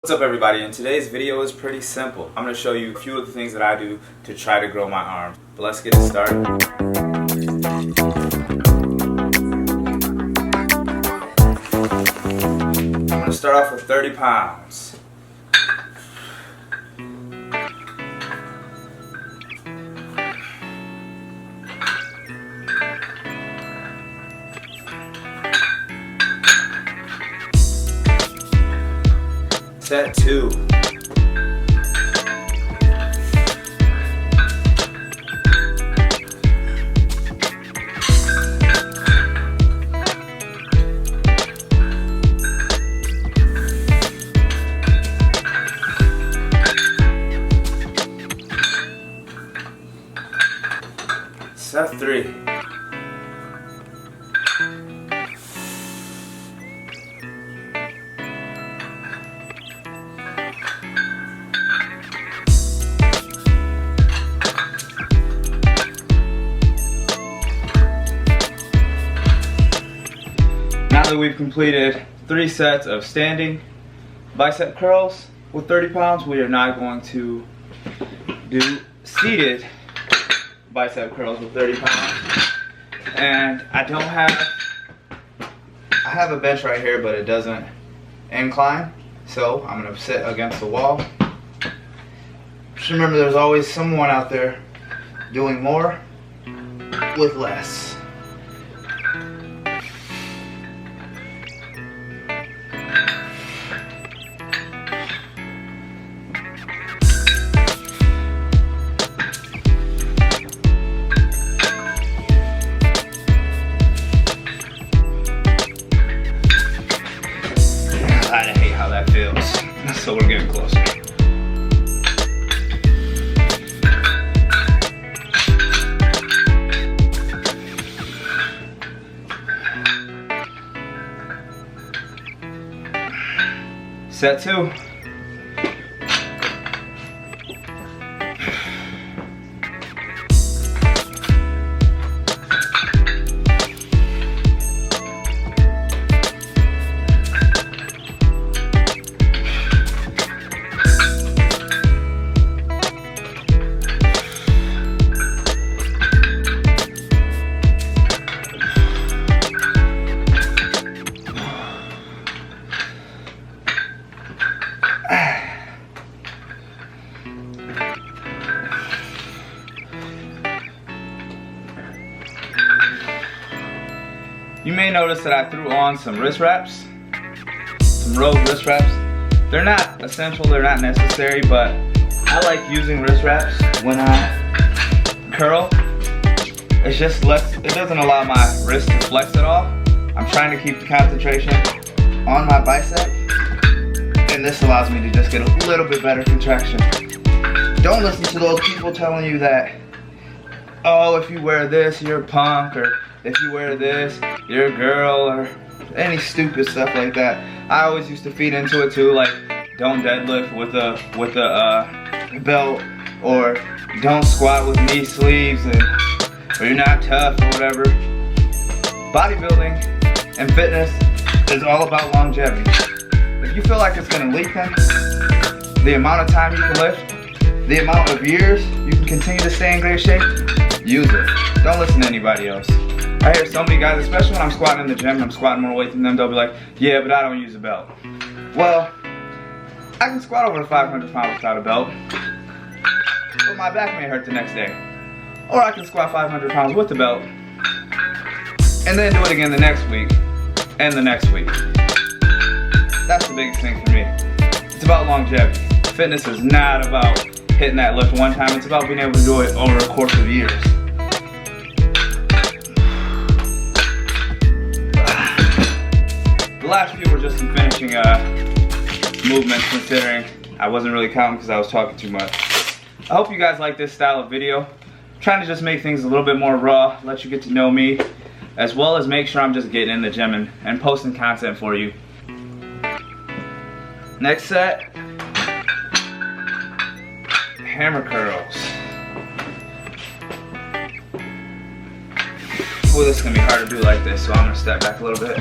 What's up everybody? In today's video is pretty simple. I'm going to show you a few of the things that I do to try to grow my arms. But let's get it started. I'm going to start off with 30 pounds. Set 2. Set 3. Now that we've completed 3 sets of standing bicep curls with 30 pounds, we are now going to do seated bicep curls with 30 pounds. And I have a bench right here, but it doesn't incline, so I'm going to sit against the wall. Just remember, there's always someone out there doing more with less. I hate how that feels, so we're getting closer. Set 2. You may notice that I threw on some wrist wraps, some Rogue wrist wraps. They're not essential, they're not necessary, but I like using wrist wraps when I curl. It's just less, it doesn't allow my wrist to flex at all. I'm trying to keep the concentration on my bicep, and this allows me to just get a little bit better contraction. Don't listen to those people telling you that, oh, if you wear this, you're a punk, or if you wear this, you're a girl, or any stupid stuff like that. I always used to feed into it too, like don't deadlift with a belt, or don't squat with knee sleeves, or you're not tough or whatever. Bodybuilding and fitness is all about longevity. If you feel like it's gonna lengthen the amount of time you can lift, the amount of years you can continue to stay in great shape, use it. Don't listen to anybody else. I hear so many guys, especially when I'm squatting in the gym and I'm squatting more weight than them, they'll be like, yeah, but I don't use a belt. Well, I can squat over 500 pounds without a belt, but my back may hurt the next day. Or I can squat 500 pounds with the belt, and then do it again the next week, and the next week. That's the biggest thing for me. It's about longevity. Fitness is not about hitting that lift one time, it's about being able to do it over a course of years. The last few were just some finishing movements, considering I wasn't really counting because I was talking too much. I hope you guys like this style of video. I'm trying to just make things a little bit more raw, let you get to know me, as well as make sure I'm just getting in the gym and posting content for you. Next set, hammer curls. Ooh, this is gonna be hard to do like this, so I'm gonna step back a little bit.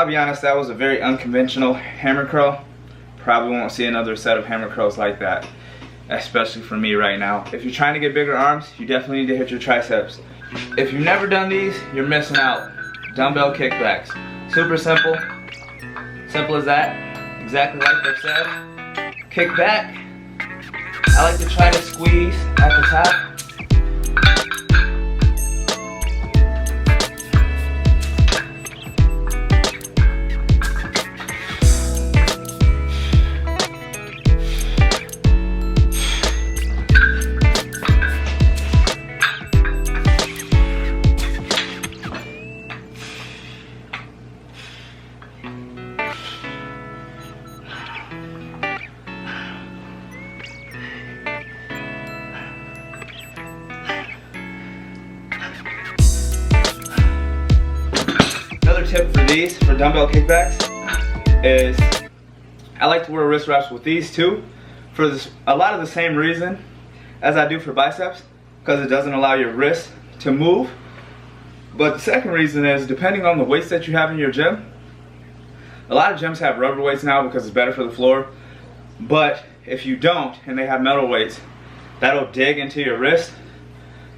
I'll be honest, that was a very unconventional hammer curl. Probably won't see another set of hammer curls like that, especially for me right now. If you're trying to get bigger arms, you definitely need to hit your triceps. If you've never done these, you're missing out. Dumbbell kickbacks. Super simple. Simple as that. Exactly like they said. Kick back. I like to try to squeeze at the top. Tip for these, for dumbbell kickbacks, is I like to wear wrist wraps with these too, for a lot of the same reason as I do for biceps, because it doesn't allow your wrist to move. But the second reason is, depending on the weights that you have in your gym, a lot of gyms have rubber weights now because it's better for the floor, but if you don't and they have metal weights, that'll dig into your wrist.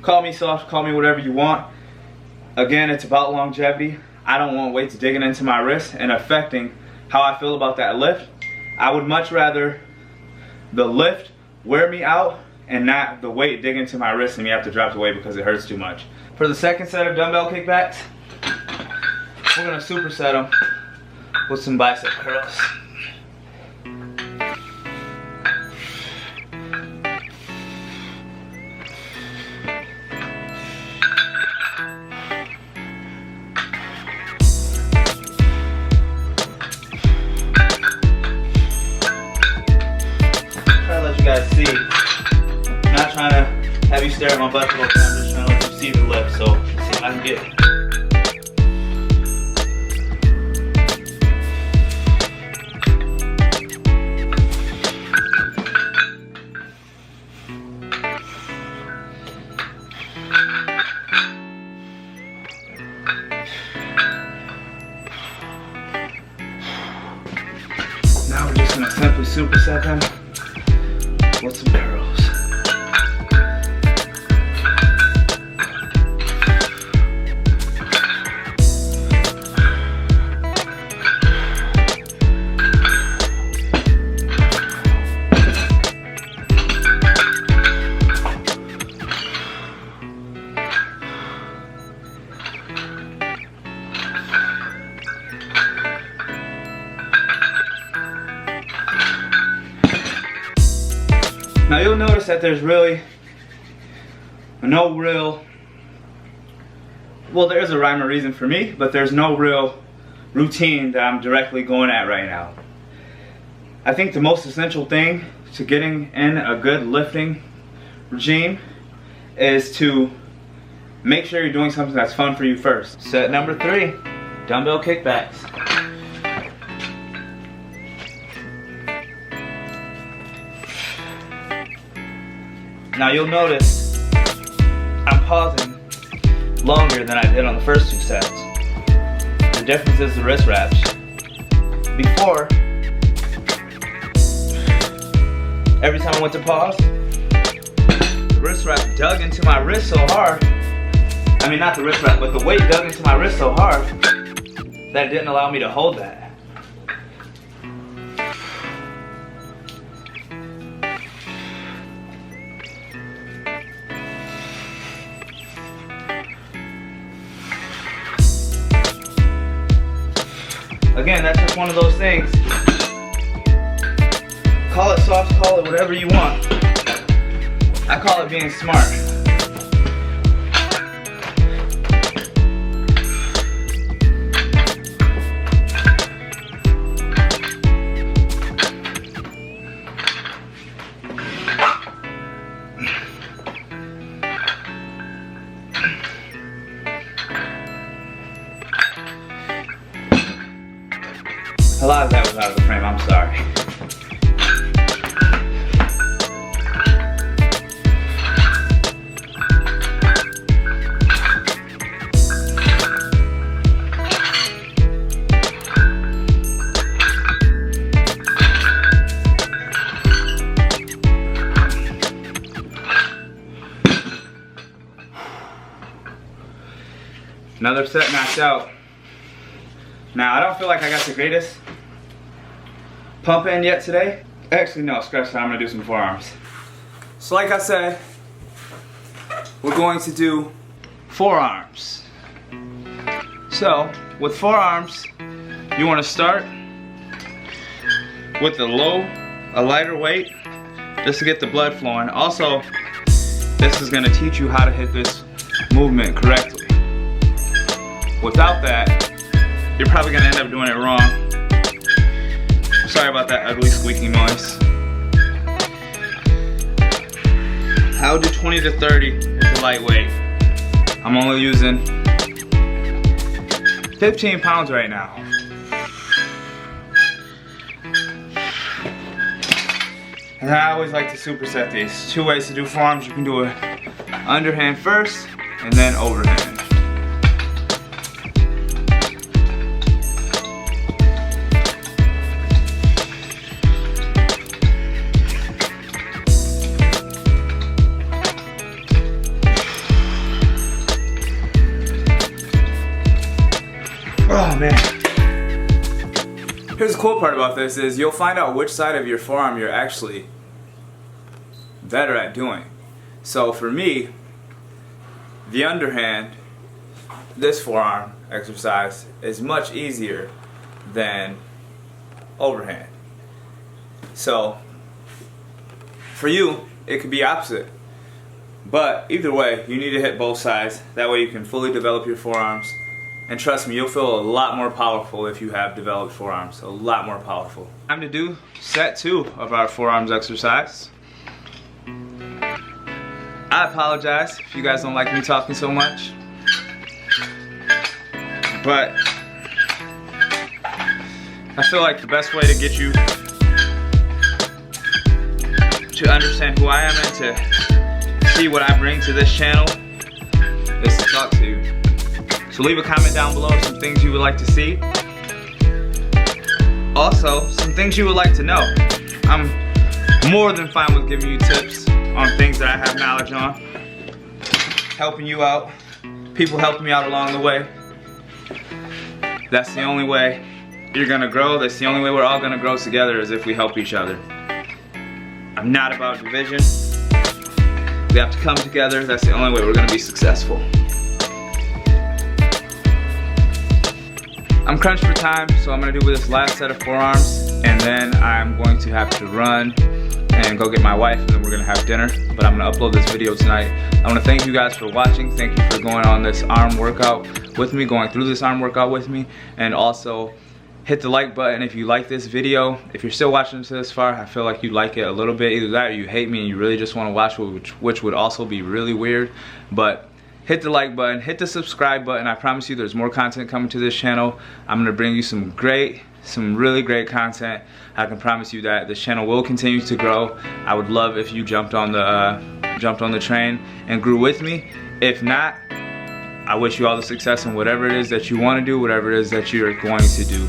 Call me soft, call me whatever you want. Again, it's about longevity. I don't want weights digging into my wrist and affecting how I feel about that lift. I would much rather the lift wear me out and not the weight dig into my wrist and me have to drop the weight because it hurts too much. For the second set of dumbbell kickbacks, we're gonna superset them with some bicep curls. You guys see, I'm not trying to have you stare at my butt the whole time, I'm just trying to let you see the lift, so let's see if I can get it. Now we're just going to simply superset them with some curls. Now you'll notice that there's really no real, well, there is a rhyme or reason for me, but there's no real routine that I'm directly going at right now. I think the most essential thing to getting in a good lifting regime is to make sure you're doing something that's fun for you first. Set number 3, dumbbell kickbacks. Now you'll notice I'm pausing longer than I did on the first 2 sets. The difference is the wrist wraps. Before, every time I went to pause, the wrist wrap dug into my wrist so hard, I mean not the wrist wrap, but the weight dug into my wrist so hard that it didn't allow me to hold that. Again, that's just one of those things. Call it soft, call it whatever you want. I call it being smart. A lot of that was out of the frame, I'm sorry. Another set knocked out. Now I don't feel like I got the greatest pump in yet today. Actually no, scratch that, I'm gonna do some forearms. So like I said, we're going to do forearms. So with forearms, you want to start with a lighter weight, just to get the blood flowing. Also, this is going to teach you how to hit this movement correctly. Without that, you're probably going to end up doing it wrong. Sorry about that ugly squeaking noise. I'll do 20 to 30 with the lightweight. I'm only using 15 pounds right now. And I always like to superset these. 2 ways to do forearms. You can do it underhand first and then overhand. Oh man. Here's the cool part about this is you'll find out which side of your forearm you're actually better at doing. So for me, the underhand, this forearm exercise is much easier than overhand. So for you, it could be opposite. But either way, you need to hit both sides. That way you can fully develop your forearms. And trust me, you'll feel a lot more powerful if you have developed forearms. A lot more powerful. Time to do set 2 of our forearms exercise. I apologize if you guys don't like me talking so much. But I feel like the best way to get you to understand who I am and to see what I bring to this channel is to talk to you. So leave a comment down below some things you would like to see. Also, some things you would like to know. I'm more than fine with giving you tips on things that I have knowledge on. Helping you out. People helping me out along the way. That's the only way you're gonna grow. That's the only way we're all gonna grow together is if we help each other. I'm not about division. We have to come together. That's the only way we're gonna be successful. I'm crunched for time, so I'm gonna do this last set of forearms, and then I'm going to have to run and go get my wife, and then we're gonna have dinner. But I'm gonna upload this video tonight. I wanna thank you guys for watching. Thank you for going on this arm workout with me, going through this arm workout with me, and also hit the like button if you like this video. If you're still watching this far, I feel like you like it a little bit. Either that or you hate me and you really just wanna watch, which would also be really weird. But hit the like button, hit the subscribe button. I promise you there's more content coming to this channel. I'm gonna bring you some really great content. I can promise you that this channel will continue to grow. I would love if you jumped on the train and grew with me. If not, I wish you all the success in whatever it is that you want to do, whatever it is that you're going to do.